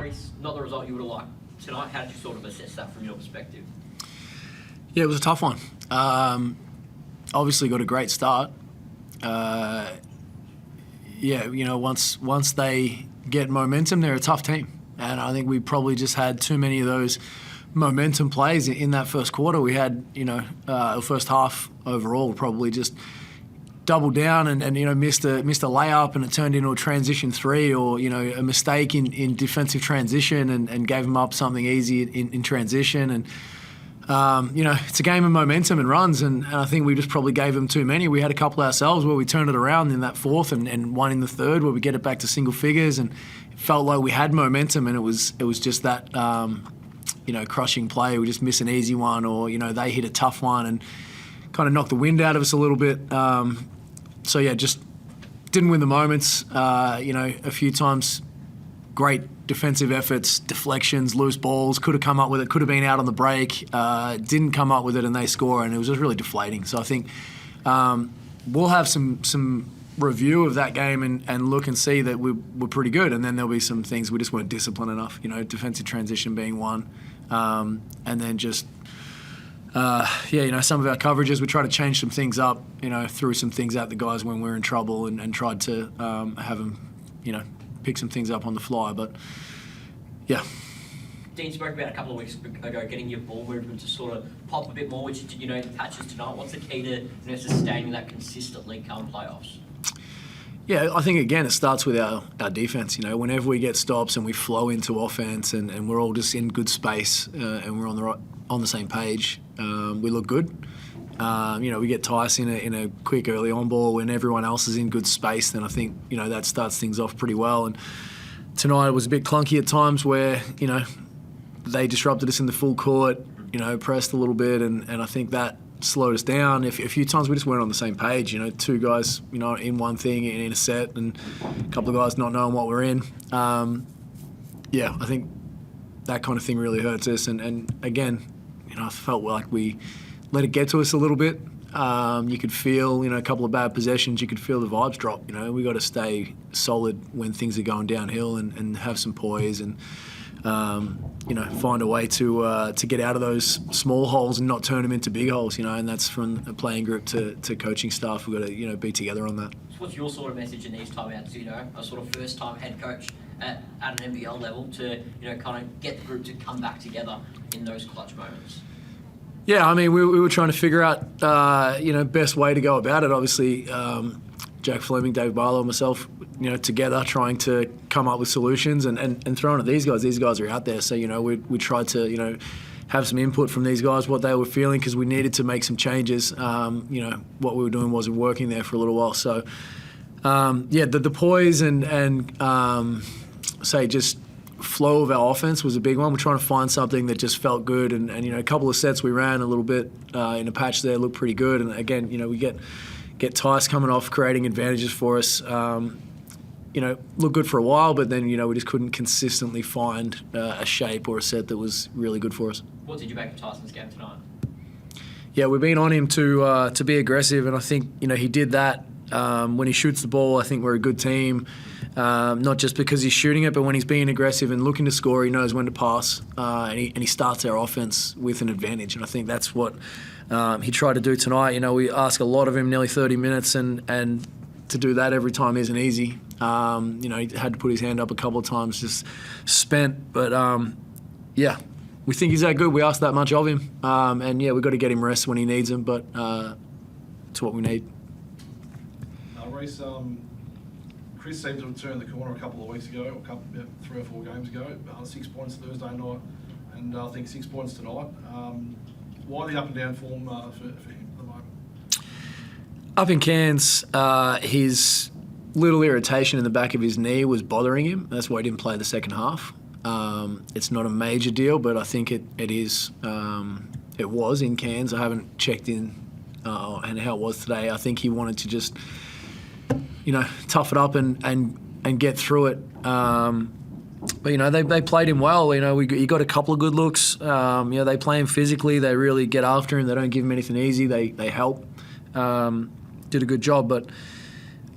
Rhys, not the result you would have liked tonight. How did you sort of assess that from your perspective? Yeah, it was a tough one. Obviously got a great start. Once they get momentum, they're a tough team. And I think we probably just had too many of those momentum plays in that first quarter. We had, the first half overall, probably just doubled down and missed a layup, and it turned into a transition three, or a mistake in defensive transition and gave them up something easy in transition. And it's a game of momentum and runs, and I think we just probably gave them too many. We had a couple ourselves where we turned it around in that fourth, and one in the third where we get it back to single figures, and it felt like we had momentum, and it was just that crushing play. We just miss an easy one, or they hit a tough one and kind of knocked the wind out of us a little bit. Just didn't win the moments. A few times, great defensive efforts, deflections, loose balls, could have come up with it, could have been out on the break, didn't come up with it, and they score, and it was just really deflating. So I think we'll have some review of that game and look and see that we're pretty good, and then there'll be some things we just weren't disciplined enough, defensive transition being one, and then just some of our coverages, we try to change some things up, threw some things at the guys when we were in trouble, and tried to have them, pick some things up on the fly. But, yeah. Dean spoke about a couple of weeks ago getting your ball movement to sort of pop a bit more, which you did, in patches tonight. What's the key to sustaining that consistently come playoffs? Yeah, I think, again, it starts with our defense. Whenever we get stops and we flow into offense and we're all just in good space and we're on the same page, we look good. We get Tyson in a quick early on ball when everyone else is in good space, then I think, that starts things off pretty well. And tonight it was a bit clunky at times where, they disrupted us in the full court, pressed a little bit, and I think that slowed us down. A few times we just weren't on the same page, two guys, in one thing in a set, and a couple of guys not knowing what we're in. I think that kind of thing really hurts us. And again, I felt like we let it get to us a little bit. You could feel, a couple of bad possessions, you could feel the vibes drop. We got to stay solid when things are going downhill and have some poise and, find a way to get out of those small holes and not turn them into big holes, and that's from a playing group to coaching staff. We've got to, be together on that. So what's your sort of message in these timeouts, a sort of first-time head coach at an NBL level to, kind of get the group to come back together in those clutch moments? Yeah, I mean, we were trying to figure out, best way to go about it. Obviously, Jack Fleming, Dave Barlow, myself, together trying to come up with solutions and throwing at these guys. These guys are out there, so, we tried to, have some input from these guys, what they were feeling, because we needed to make some changes. What we were doing wasn't working there for a little while. So, the poise and just flow of our offense was a big one. We're trying to find something that just felt good, and a couple of sets we ran a little bit in a patch there looked pretty good. And again, we get Tice coming off, creating advantages for us. Looked good for a while, but then we just couldn't consistently find a shape or a set that was really good for us. What did you make of Tyson's game tonight? Yeah, we've been on him to be aggressive, and I think he did that. When he shoots the ball, I think we're a good team. Not just because he's shooting it, but when he's being aggressive and looking to score, he knows when to pass, and he starts our offense with an advantage. And I think that's what he tried to do tonight. We ask a lot of him, nearly 30 minutes, and to do that every time isn't easy. He had to put his hand up a couple of times, just spent. But we think he's that good. We ask that much of him, we've got to get him rest when he needs him. But it's what we need. Rhys, Chris seemed to have turned the corner a couple of weeks ago, 3 or 4 games ago. 6 points Thursday night, and I think 6 points tonight. Why the up and down form for him at the moment? Up in Cairns, his little irritation in the back of his knee was bothering him. That's why he didn't play the second half. It's not a major deal, but I think it is. It was in Cairns. I haven't checked in and how it was today. I think he wanted to just tough it up and get through it. But they played him well. He got a couple of good looks. They play him physically. They really get after him. They don't give him anything easy. They help. Did a good job. But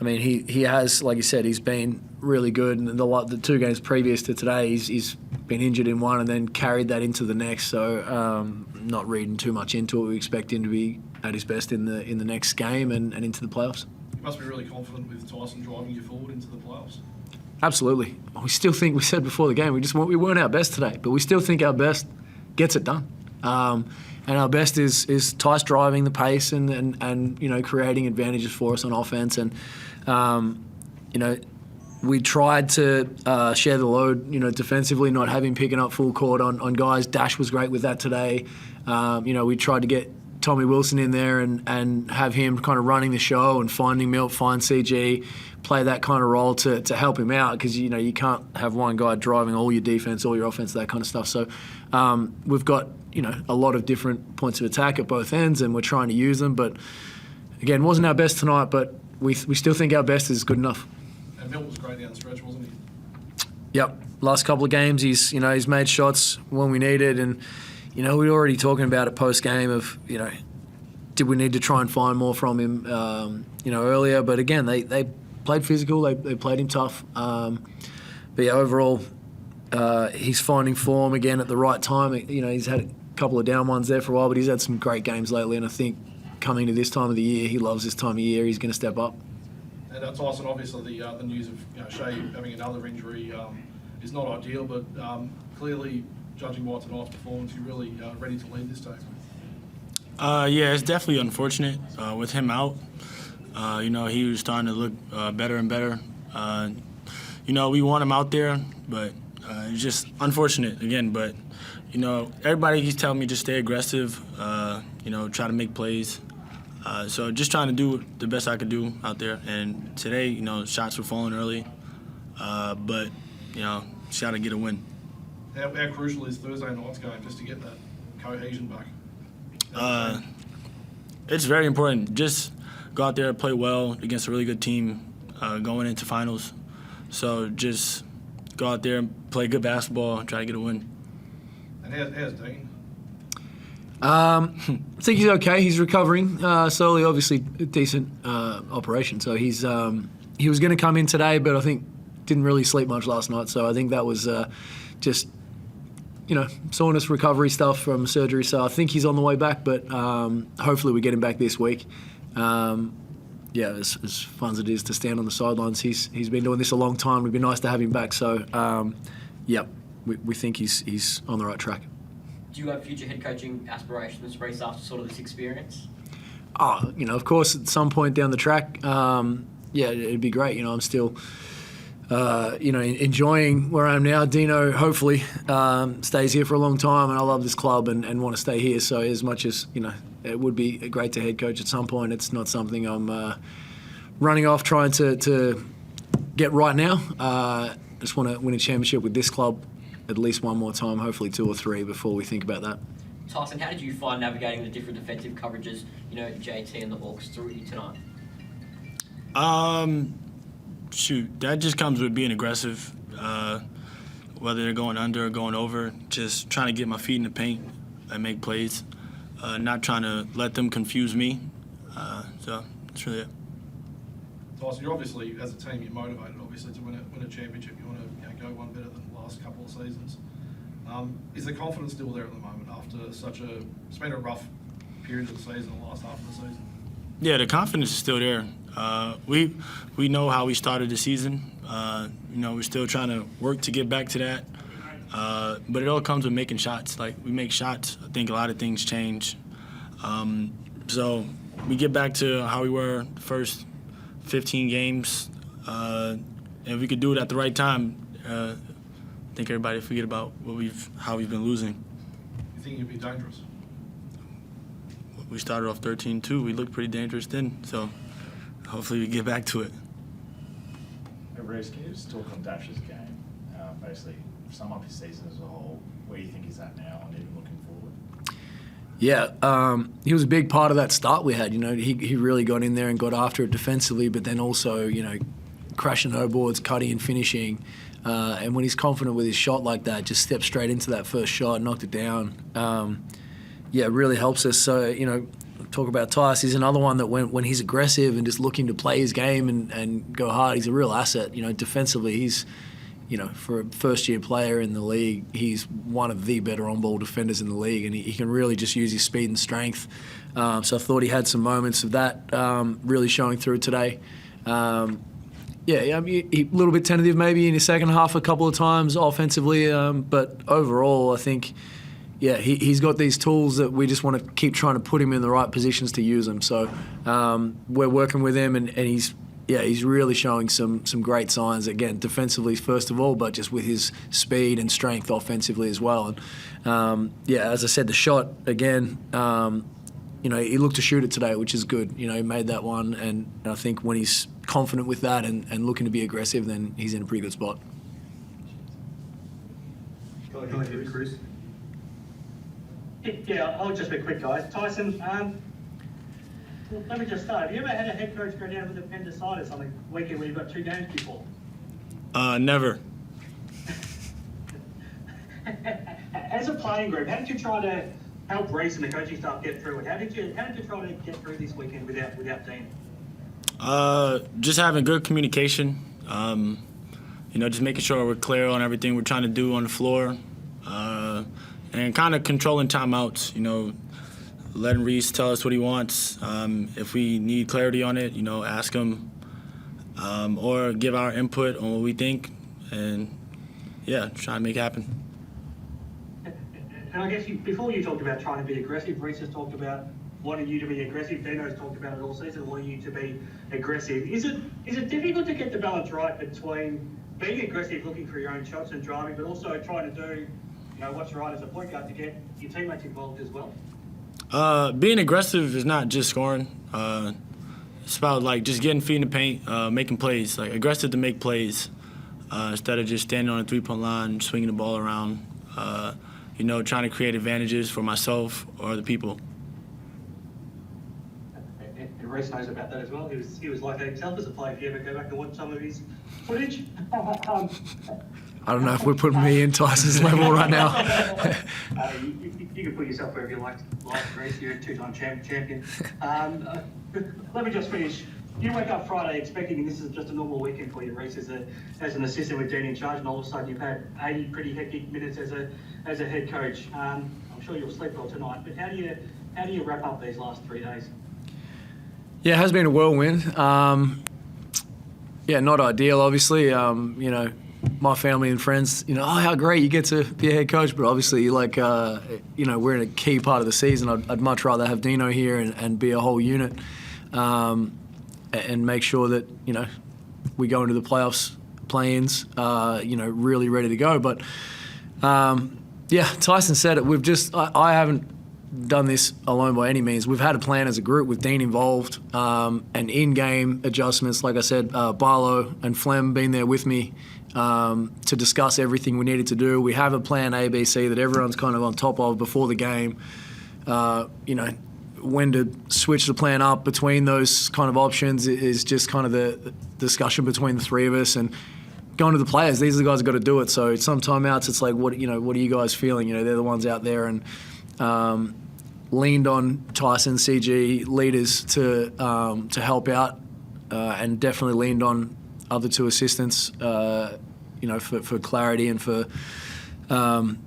I mean, he has, like you said, he's been really good. And the 2 games previous to today, he's been injured in one and then carried that into the next. So not reading too much into it. We expect him to be at his best in the next game and into the playoffs. You must be really confident with Tyson driving you forward into the playoffs. Absolutely. We still think, we said before the game, we weren't our best today, but we still think our best gets it done. And our best is Tice driving the pace and creating advantages for us on offense. And we tried to share the load, defensively, not have him picking up full court on guys. Dash was great with that today. We tried to get Tommy Wilson in there and have him kind of running the show and finding Milt, find CG, play that kind of role to help him out, because you can't have one guy driving all your defense, all your offense, that kind of stuff. So we've got a lot of different points of attack at both ends, and we're trying to use them. But again, wasn't our best tonight, but we still think our best is good enough. And Milt was great down the stretch, wasn't he? Yep. Last couple of games, he's made shots when we needed, and we were already talking about it post game of did we need to try and find more from him earlier? But again, they played physical, they played him tough. But yeah, overall, he's finding form again at the right time. He's had a couple of down ones there for a while, but he's had some great games lately, and I think coming to this time of the year, he loves this time of year. He's going to step up. And Tyson, obviously the news of Shea having another injury is not ideal, but clearly, judging by tonight's performance, you're really ready to lead this team. Yeah, it's definitely unfortunate with him out. He was starting to look better and better. We want him out there, but it's just unfortunate again. But everybody keeps telling me just stay aggressive. Try to make plays. So just trying to do the best I could do out there. And today, shots were falling early, but just got to get a win. How crucial is Thursday night's game just to get that cohesion back? It's very important. Just go out there, play well against a really good team going into finals. So just go out there and play good basketball, try to get a win. And how's Dean? I think he's okay. He's recovering slowly. Obviously, a decent operation. So he was going to come in today, but I think didn't really sleep much last night. So I think that was just soreness recovery stuff from surgery. So I think he's on the way back, but hopefully we get him back this week. As fun as it is to stand on the sidelines, he's been doing this a long time. It'd be nice to have him back. So we think he's on the right track. Do you have future head coaching aspirations, Rhys, after sort of this experience? Of course, at some point down the track, it'd be great. I'm still, enjoying where I am now. Dino hopefully stays here for a long time, and I love this club and want to stay here. So as much as, it would be great to head coach at some point, it's not something I'm running off trying to get right now. I just want to win a championship with this club at least one more time, hopefully 2 or 3 before we think about that. Tyson, how did you find navigating the different defensive coverages, JT and the Hawks threw at you tonight? That just comes with being aggressive, whether they're going under or going over, just trying to get my feet in the paint and make plays, not trying to let them confuse me. So that's really it. Tyson, you're obviously, as a team, you're motivated, obviously, to win a championship. You want to go one better than the last couple of seasons. Is the confidence still there at the moment after it's been a rough period of the season, the last half of the season? Yeah, the confidence is still there. We know how we started the season. We're still trying to work to get back to that. But it all comes with making shots. Like, we make shots, I think a lot of things change. So we get back to how we were the first 15 games. And if we could do it at the right time, I think everybody forget about how we've been losing. You think you'd be dangerous? We started off 13-2. We looked pretty dangerous then, so hopefully we get back to it. Hey, Rhys, can you just talk on Dash's game? Basically, sum up his season as a whole, where you think he's at now and even looking forward? Yeah, he was a big part of that start we had. He really got in there and got after it defensively, but then also, crashing no boards, cutting and finishing. And when he's confident with his shot like that, just steps straight into that first shot, knocked it down. It really helps us. So, talk about Tice, he's another one that when he's aggressive and just looking to play his game and go hard, he's a real asset. Defensively, he's, for a first-year player in the league, he's one of the better on-ball defenders in the league, and he can really just use his speed and strength. So I thought he had some moments of that really showing through today. A little bit tentative maybe in his second half a couple of times offensively, but overall I think, he's got these tools that we just want to keep trying to put him in the right positions to use them. So we're working with him, and he's really showing some great signs, again, defensively first of all, but just with his speed and strength offensively as well. And as I said, the shot, again, he looked to shoot it today, which is good. He made that one, and I think when he's confident with that and looking to be aggressive, then he's in a pretty good spot. Go ahead, Chris. Yeah, I'll just be quick, guys. Tyson, let me just start. Have you ever had a head coach go down with appendicitis on a weekend where you've got 2 games before? Never. As a playing group, how did you try to help Rhys and the coaching staff get through it? How did you try to get through this weekend without Dean? Just having good communication. Just making sure we're clear on everything we're trying to do on the floor, and kind of controlling timeouts. Letting Rhys tell us what he wants. If we need clarity on it, ask him, or give our input on what we think, and try to make it happen. And I guess before you talked about trying to be aggressive, Rhys has talked about wanting you to be aggressive. Dino's talked about it all season, wanting you to be aggressive. Is it difficult to get the balance right between being aggressive, looking for your own shots and driving, but also trying to do what's right as a point guard to get your teammates involved as well? Being aggressive is not just scoring. It's about just getting feet in the paint, making plays. Aggressive to make plays instead of just standing on a 3-point line, swinging the ball around. Trying to create advantages for myself or the people. And Rhys knows about that as well. He was like that himself as a player. If you ever go back and watch some of his footage. I don't know if we're putting me in Tyson's level right now. You can put yourself wherever you like, Rhys. You're a 2-time champion. Let me just finish. You wake up Friday expecting this is just a normal weekend for you, Rhys, as an assistant with Dean in charge, and all of a sudden you've had 80 pretty hectic minutes as a head coach. I'm sure you'll sleep well tonight, but how do you wrap up these last 3 days? Yeah, it has been a whirlwind. Not ideal, obviously. My family and friends, how great you get to be a head coach, but obviously, we're in a key part of the season. I'd much rather have Dino here and be a whole unit, and make sure that we go into the playoffs, play-ins, really ready to go. But Tyson said it. I haven't done this alone by any means. We've had a plan as a group with Dean involved, and in-game adjustments. Like I said, Barlow and Flem been there with me to discuss everything we needed to do. We have a plan A, B, C that everyone's kind of on top of before the game. When to switch the plan up between those kind of options is just kind of the discussion between the 3 of us, and going to the players. These are the guys who got to do it. So some timeouts, it's like, what are you guys feeling? They're the ones out there, and leaned on Tyson, CG leaders to help out, and definitely leaned on other 2 assistants, for clarity and for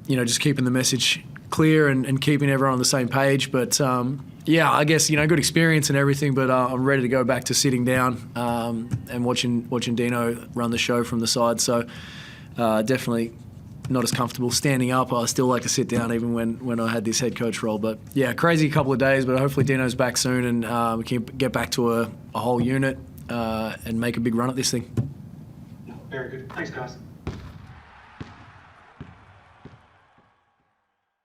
just keeping the message clear and keeping everyone on the same page. But I guess good experience and everything, but I'm ready to go back to sitting down and watching Dino run the show from the side. So definitely not as comfortable standing up. I still like to sit down even when I had this head coach role. But crazy couple of days, but hopefully Dino's back soon and we can get back to a whole unit and make a big run at this thing. Very good. Thanks, guys.